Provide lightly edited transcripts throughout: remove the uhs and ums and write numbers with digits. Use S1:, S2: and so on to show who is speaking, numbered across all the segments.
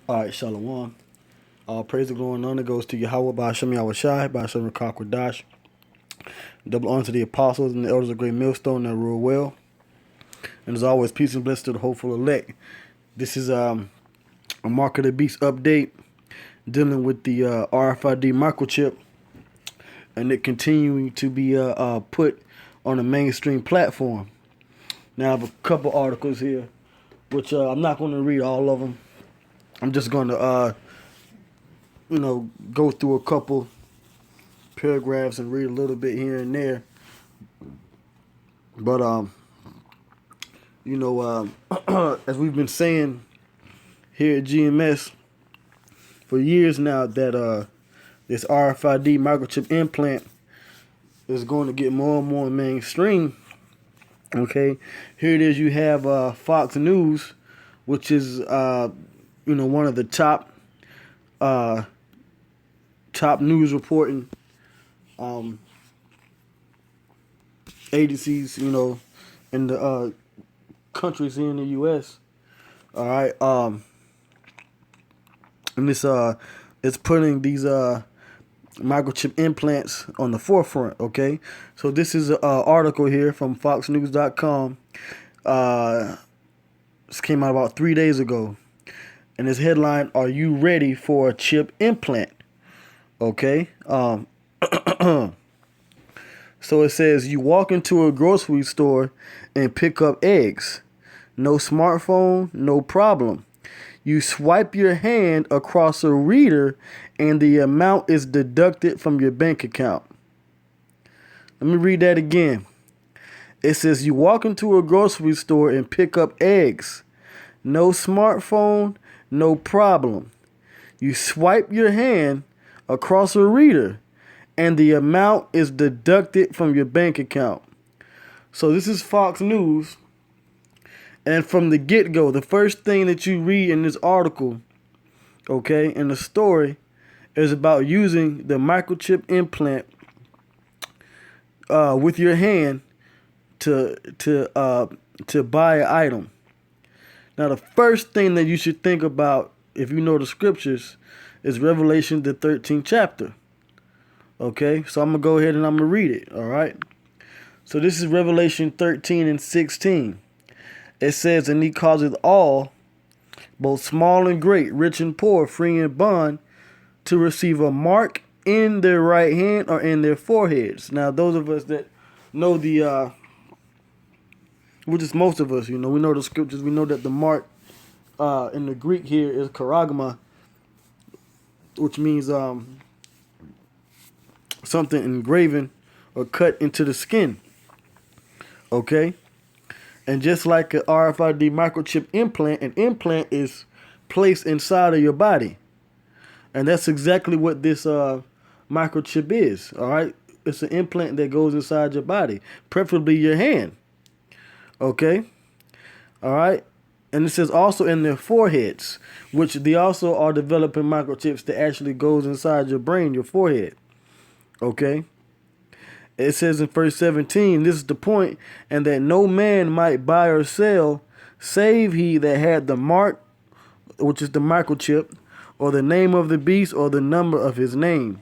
S1: All right, Shalom. All praise and glory and honor goes to Yahweh by Hashem Yahweh Shai, by Hashem Dash. Double honor to the apostles and the elders of Great Millstone that rule well. And as always, peace and blessings to the hopeful elect. This is a Mark of the Beast update dealing with the Rfid microchip and it continuing to be put on a mainstream platform. Now, I have a couple articles here, which I'm not going to read all of them. I'm just going to go through a couple paragraphs and read a little bit here and there. But as we've been saying here at GMS for years now, that this RFID microchip implant is going to get more and more mainstream. Okay, here it is. You have Fox News, which is one of the top news reporting agencies, in the countries here in the U.S. All right, and this it's putting these microchip implants on the forefront. Okay, so this is an article here from FoxNews.com. This came out about 3 days ago, and this headline: "Are you ready for a chip implant?" Okay. So it says, you walk into a grocery store and pick up eggs. No smartphone, no problem. You swipe your hand across a reader and the amount is deducted from your bank account. Let me read that again. It says, you walk into a grocery store and pick up eggs. No smartphone, no problem. You swipe your hand across a reader and the amount is deducted from your bank account. So this is Fox News. And from the get-go, the first thing that you read in this article, okay, in the story, is about using the microchip implant with your hand to buy an item. Now, the first thing that you should think about, if you know the scriptures, is Revelation, the 13th chapter. Okay, so I'm going to go ahead and I'm going to read it, all right? So this is Revelation 13 and 16. It says, and he causeth all, both small and great, rich and poor, free and bond, to receive a mark in their right hand or in their foreheads. Now, those of us that know which is most of us, we know the scriptures. We know that the mark in the Greek here is charagma, which means something engraven or cut into the skin. Okay? And just like an RFID microchip implant, an implant is placed inside of your body. And that's exactly what this microchip is. All right? It's an implant that goes inside your body, preferably your hand. Okay? All right? And it says also in their foreheads, which they also are developing microchips that actually goes inside your brain, your forehead. Okay? It says in verse 17, this is the point, and that no man might buy or sell, save he that had the mark, which is the microchip, or the name of the beast, or the number of his name.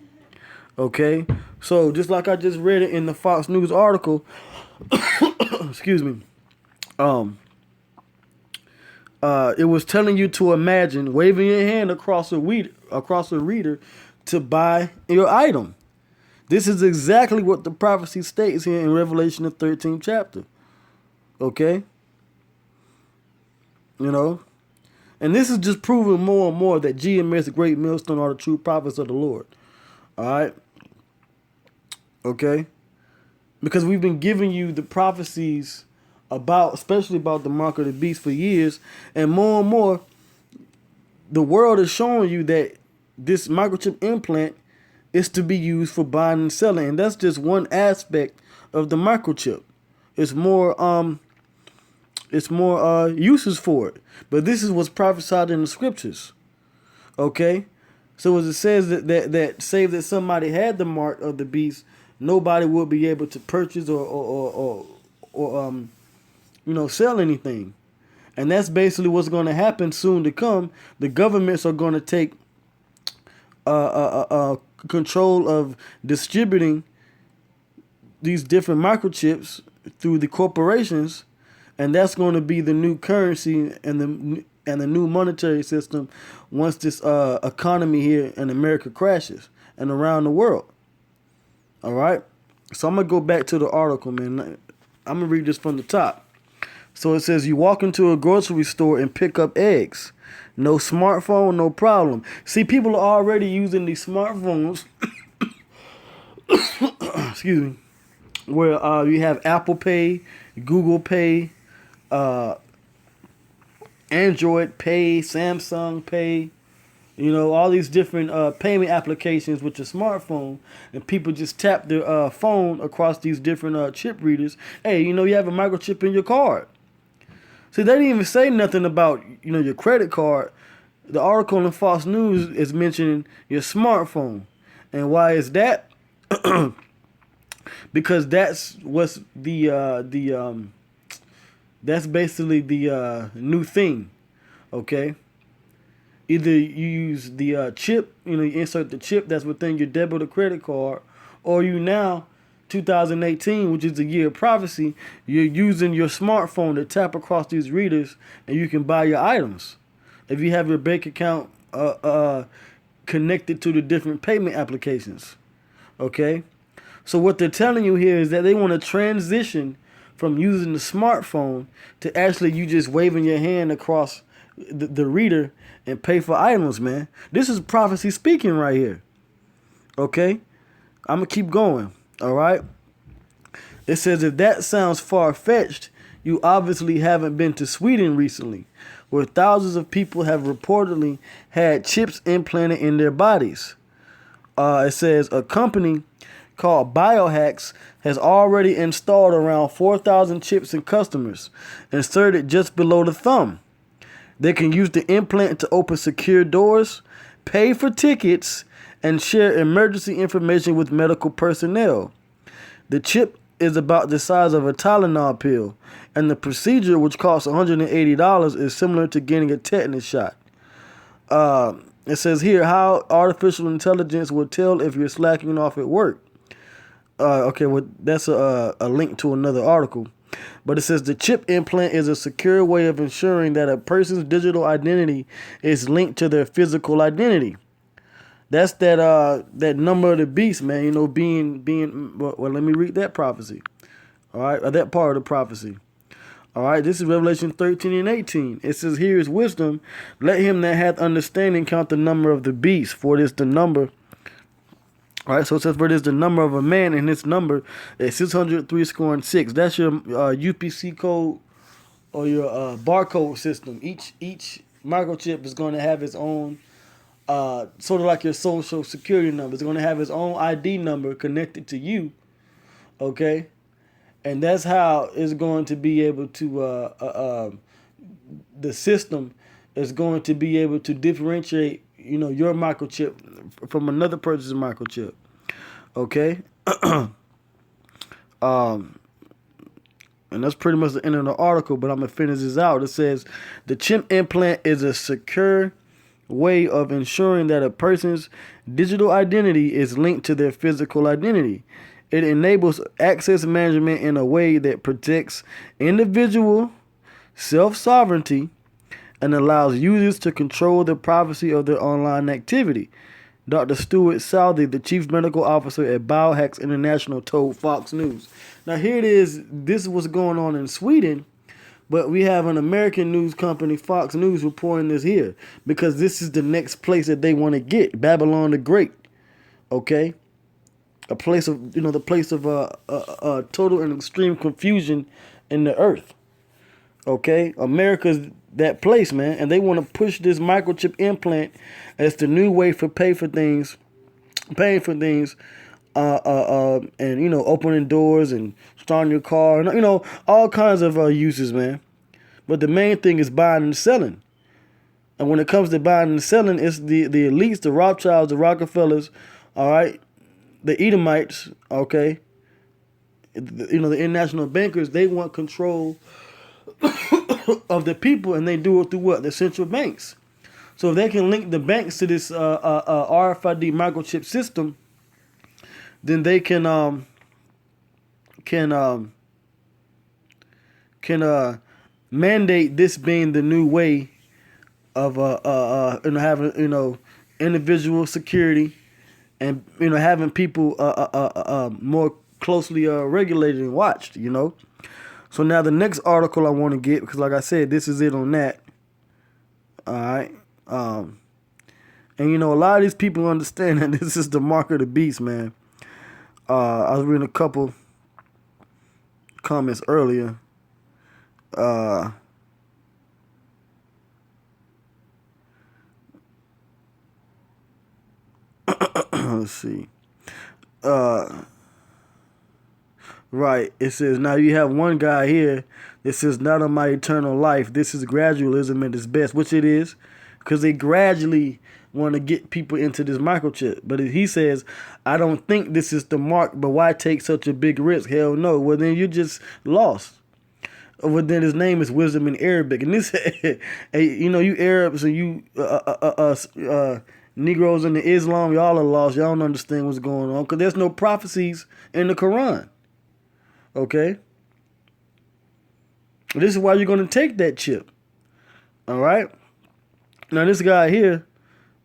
S1: Okay? So, just like I just read it in the Fox News article, excuse me, it was telling you to imagine waving your hand across a reader to buy your item. This is exactly what the prophecy states here in Revelation, the 13th chapter. Okay? And this is just proving more and more that GMS, the Great Millstone, are the true prophets of the Lord. All right? Okay? Because we've been giving you the prophecies especially about the mark of the beast for years, and more, the world is showing you that this microchip implant is to be used for buying and selling, and that's just one aspect of the microchip. It's more uses for it, but this is what's prophesied in the scriptures. Okay, so as it says that save that somebody had the mark of the beast, nobody would be able to purchase or sell anything. And that's basically what's going to happen soon to come. The governments are going to take control of distributing these different microchips through the corporations, and that's going to be the new currency and the new monetary system once this economy here in America crashes and around the world. All right, so I'm gonna go back to the article, man. I'm gonna read this from the top. So it says, you walk into a grocery store and pick up eggs. No smartphone, no problem. See, people are already using these smartphones. Excuse me. Where you have Apple Pay, Google Pay, Android Pay, Samsung Pay, all these different payment applications with your smartphone, and people just tap their phone across these different chip readers. Hey, you have a microchip in your card. See, they didn't even say nothing about your credit card. The article in Fox News is mentioning your smartphone, and why is that? Because that's what's that's basically the new thing, okay? Either you use the chip, you insert the chip that's within your debit or credit card, or you now, 2018, which is the year of prophecy, you're using your smartphone to tap across these readers, and you can buy your items. If you have your bank account connected to the different payment applications, okay? So what they're telling you here is that they want to transition from using the smartphone to actually you just waving your hand across the reader and pay for items, man. This is prophecy speaking right here. Okay? I'm going to keep going. All right? It says, if that sounds far-fetched, you obviously haven't been to Sweden recently, where thousands of people have reportedly had chips implanted in their bodies. It says, a company called Biohacks has already installed around 4,000 chips in customers, inserted just below the thumb. They can use the implant to open secure doors, pay for tickets, and share emergency information with medical personnel. The chip is about the size of a Tylenol pill, and the procedure, which costs $180, is similar to getting a tetanus shot. It says here how artificial intelligence will tell if you're slacking off at work. Okay, well, that's a link to another article. But it says the chip implant is a secure way of ensuring that a person's digital identity is linked to their physical identity. That's that number of the beast, man. Being. Well, let me read that prophecy. All right, or that part of the prophecy. All right, this is Revelation 13 and 18. It says, here is wisdom. Let him that hath understanding count the number of the beast, for it is the number. All right, so it says, for it is the number of a man, and his number is 603 That's your UPC code or your barcode system. Each microchip is going to have its own, sort of like your social security number. It's going to have its own ID number connected to you, okay? And that's how it's going to be able to, the system is going to be able to differentiate, your microchip from another person's microchip. Okay? And that's pretty much the end of the article, but I'm going to finish this out. It says, the chip implant is a secure way of ensuring that a person's digital identity is linked to their physical identity. It enables access management in a way that protects individual self-sovereignty and allows users to control the privacy of their online activity. Dr. Stuart Southey, the chief medical officer at Biohacks International, told Fox News. Now here it is. This is what's going on in Sweden, but we have an American news company, Fox News, reporting this here because this is the next place that they want to get, Babylon the Great. Okay? A place of, the place of total and extreme confusion in the earth. Okay? America's that place, man, and they want to push this microchip implant as the new way for paying for things, and opening doors and starting your car, and all kinds of uses, man. But the main thing is buying and selling. And when it comes to buying and selling, it's the elites, the Rothschilds, the Rockefellers, all right, the Edomites, okay, the international bankers. They want control of the people, and they do it through what? The central banks. So if they can link the banks to this RFID microchip system, then they can mandate this being the new way of having individual security, and having people more closely regulated and watched. So now the next article I want to get, because like I said, this is it on that. All right. And a lot of these people understand that this is the mark of the beast, man. I was reading a couple comments earlier. Let's see. Right. It says, now you have one guy here that says, not on my eternal life. This is gradualism at its best, which it is, because they gradually want to get people into this microchip. But he says, I don't think this is the mark, but why take such a big risk? Hell no. Well, then you're just lost. Well, then his name is Wisdom in Arabic. And this, you Arabs and you Negroes in the Islam, y'all are lost. Y'all don't understand what's going on, because there's no prophecies in the Quran. Okay? This is why you're going to take that chip. All right? Now, this guy here,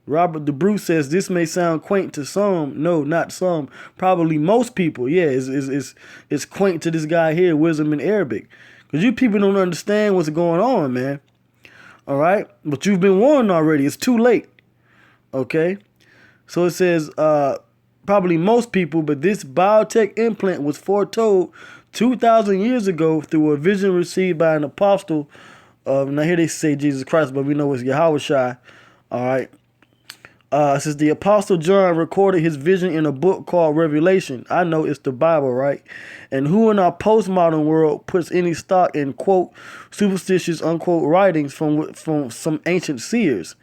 S1: Robert DeBruce, says this may sound quaint to some. No, not some. Probably most people. Yeah, it's quaint to this guy here, Wisdom in Arabic. Because you people don't understand what's going on, man. All right? But you've been warned already. It's too late. Okay? So it says, probably most people, but this biotech implant was foretold 2,000 years ago through a vision received by an apostle. Now here they say Jesus Christ, but we know it's Yahushua. All right. It says the apostle John recorded his vision in a book called Revelation. I know it's the Bible, right? And who in our postmodern world puts any stock in, quote, superstitious, unquote, writings from some ancient seers?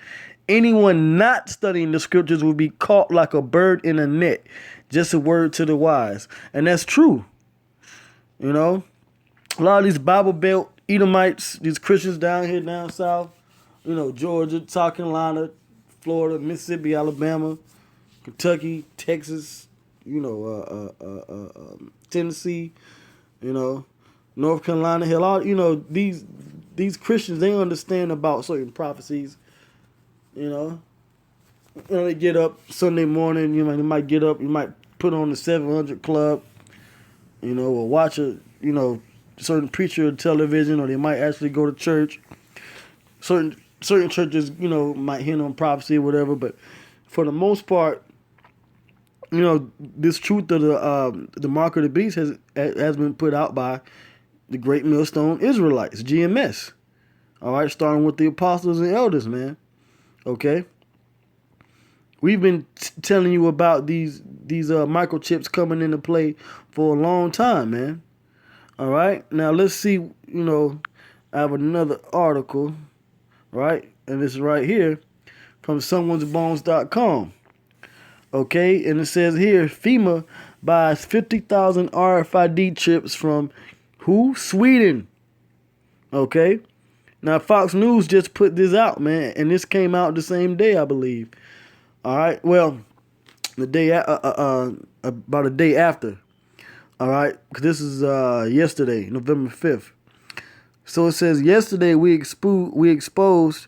S1: Anyone not studying the scriptures will be caught like a bird in a net. Just a word to the wise. And that's true. A lot of these Bible Belt Edomites, these Christians down here, down south, Georgia, South Carolina, Florida, Mississippi, Alabama, Kentucky, Texas, Tennessee, North Carolina, hell, all, these Christians, they understand about certain prophecies. They get up Sunday morning, they might get up, you might put on the 700 Club, or watch a, certain preacher on television, or they might actually go to church. Certain churches, might hint on prophecy or whatever, but for the most part, this truth of the mark of the beast has been put out by the Great Millstone Israelites, GMS. All right, starting with the apostles and elders, man. Okay, we've been telling you about these microchips coming into play for a long time, man. All right, now let's see. I have another article, right, and this is right here from someonesbones.com. Okay, and it says here, FEMA buys 50,000 RFID chips from who? Sweden. Okay. Now, Fox News just put this out, man, and this came out the same day, I believe. All right, well, the day about a day after. All right, because this is yesterday, November 5th. So it says, yesterday we exposed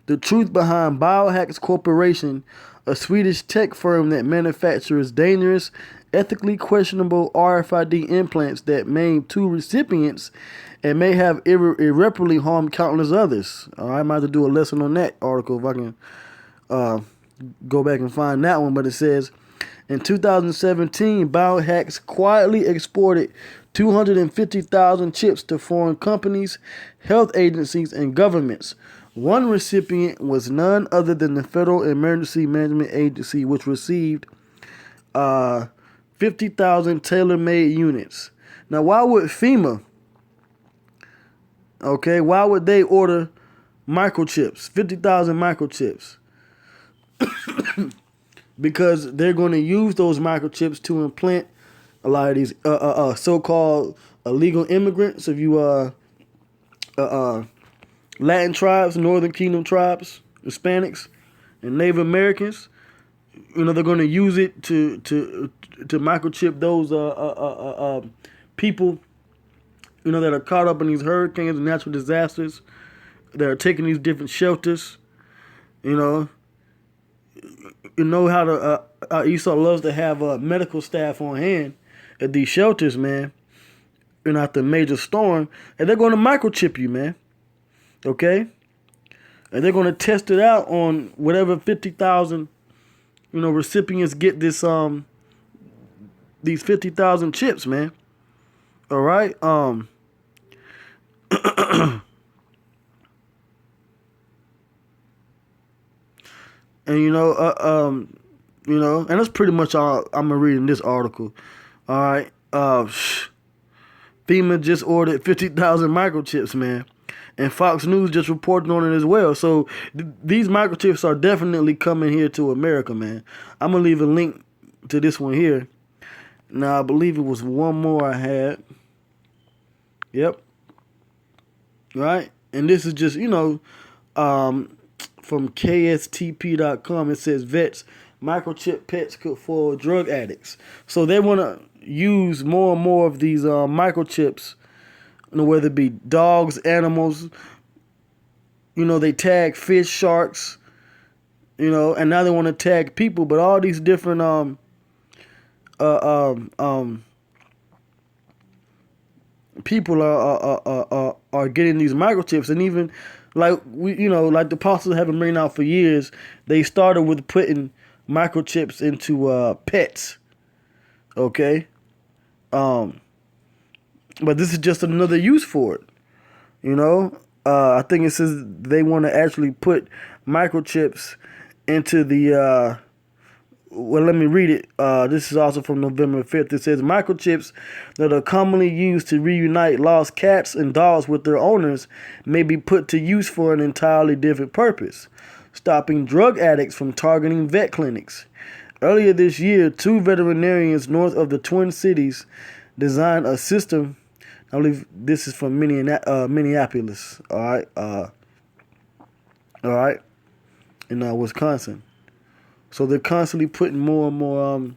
S1: the truth behind Biohacks Corporation, a Swedish tech firm that manufactures dangerous, ethically questionable RFID implants that maim 2 recipients and may have irreparably harmed countless others. I might have to do a lesson on that article if I can go back and find that one. But it says, in 2017, Biohacks quietly exported 250,000 chips to foreign companies, health agencies, and governments. One recipient was none other than the Federal Emergency Management Agency, which received 50,000 tailor-made units. Now, why would FEMA... Okay, why would they order microchips, 50,000 microchips? Because they're going to use those microchips to implant a lot of these so-called illegal immigrants. If you Latin tribes, Northern Kingdom tribes, Hispanics, and Native Americans. They're going to use it to microchip those people, that are caught up in these hurricanes and natural disasters, that are taking these different shelters. You know how Esau loves to have medical staff on hand at these shelters, man. After a major storm, and they're going to microchip you, man. Okay, and they're going to test it out on whatever 50,000, recipients get this these 50,000 chips, man. All right, and and that's pretty much all I'm gonna read in this article. All right, Fema just ordered 50,000 microchips, man. And Fox News just reported on it as well. So these microchips are definitely coming here to America, man. I'm going to leave a link to this one here. Now, I believe it was one more I had. Yep. Right? And this is just, from KSTP.com. It says vets, microchip pets could for drug addicts. So they want to use more and more of these microchips, whether it be dogs, animals. They tag fish, sharks, and now they want to tag people. But all these different people are getting these microchips, and even like like the apostles have been bringing out for years. They started with putting microchips into pets. Okay. But this is just another use for it. I think it says they want to actually put microchips into the. Well, let me read it. This is also from November 5th. It says microchips that are commonly used to reunite lost cats and dogs with their owners may be put to use for an entirely different purpose, stopping drug addicts from targeting vet clinics. Earlier this year, 2 veterinarians north of the Twin Cities designed a system. I believe this is from Minneapolis. All right, in Wisconsin. So they're constantly putting more and more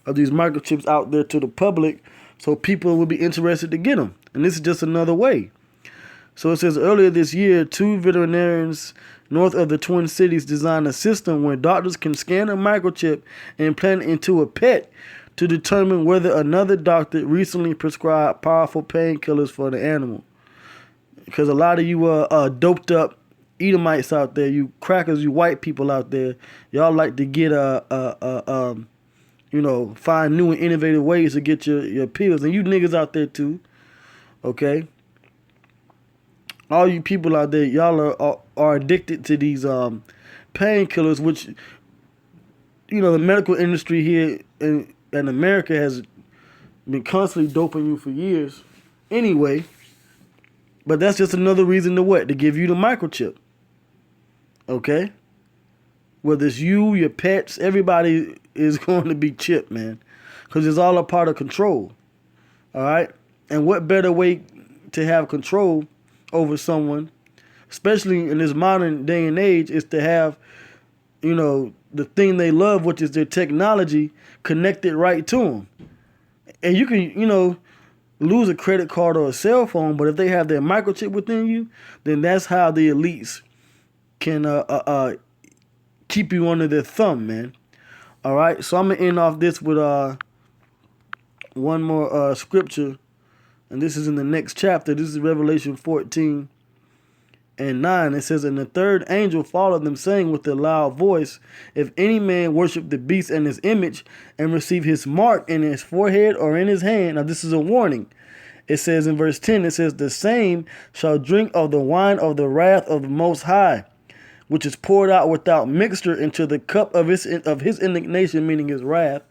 S1: of these microchips out there to the public, so people will be interested to get them. And this is just another way. So it says earlier this year, 2 veterinarians north of the Twin Cities designed a system where doctors can scan a microchip and implant it into a pet to determine whether another doctor recently prescribed powerful painkillers for the animal. Because a lot of you doped up Edomites out there, you crackers, you white people out there, y'all like to get find new and innovative ways to get your pills, and you niggas out there too. Okay, all you people out there, y'all are addicted to these painkillers, which the medical industry here in America has been constantly doping you for years. Anyway, but that's just another reason to what? To give you the microchip. Okay? Whether it's you, your pets, everybody is going to be chipped, man. Because it's all a part of control. All right? And what better way to have control over someone, especially in this modern day and age, is to have, the thing they love, which is their technology, connected right to them. And you can, lose a credit card or a cell phone, but if they have their microchip within you, then that's how the elites can keep you under their thumb, man. All right, so I'm gonna end off this with one more scripture, and this is in the next chapter. This is Revelation 14 and 9. It says, "And the third angel followed them, saying with a loud voice, If any man worship the beast and his image, and receive his mark in his forehead or in his hand." Now this is a warning. It says in verse 10, it says, "The same shall drink of the wine of the wrath of the Most High, which is poured out without mixture into the cup of his indignation," meaning his wrath.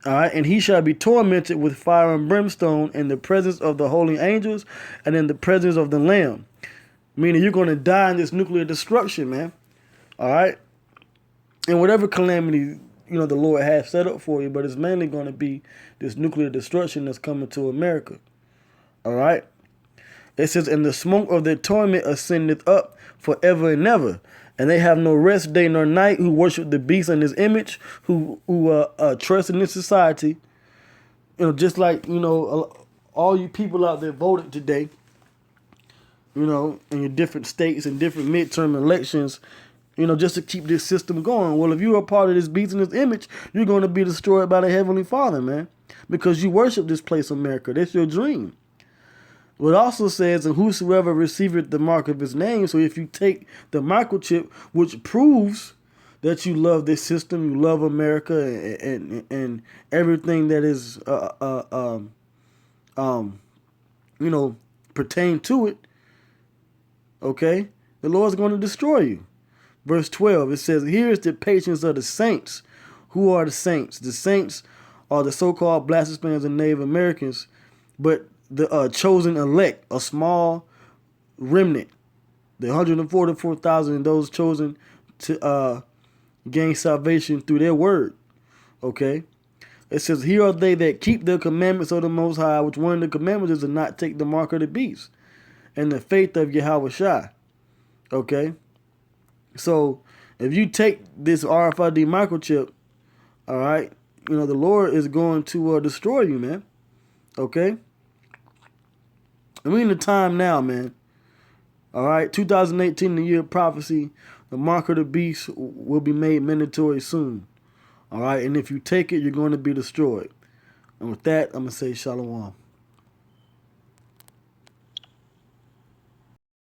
S1: All right, "and he shall be tormented with fire and brimstone in the presence of the holy angels and in the presence of the Lamb." Meaning you're going to die in this nuclear destruction, man. All right? And whatever calamity, the Lord has set up for you, but it's mainly going to be this nuclear destruction that's coming to America. All right? It says, and the smoke of their torment ascendeth up forever and ever. And they have no rest day nor night who worship the beast and his image, who trust in this society. Just like, all you people out there voted today, in your different states and different midterm elections, just to keep this system going. Well, if you're a part of this beast and this image, you're going to be destroyed by the Heavenly Father, man, because you worship this place, America. That's your dream. Well, it also says, and whosoever receiveth the mark of his name. So if you take the microchip, which proves that you love this system, you love America and everything that is, pertain to it, okay, the Lord's going to destroy you. Verse 12, it says, here is the patience of the saints. Who are the saints? The saints are the so-called blasphemers and Native Americans, but the chosen elect, a small remnant, the 144,000, those chosen to gain salvation through their word. Okay? It says, here are they that keep the commandments of the Most High, which one of the commandments is to not take the mark of the beast, and the faith of Yahweh Shai. Okay? So, if you take this RFID microchip, all right, the Lord is going to destroy you, man. Okay? And we're in the time now, man. All right, 2018, the year of prophecy. The mark of the beast will be made mandatory soon. All right, and if you take it, you're going to be destroyed. And with that, I'm going to say shalom.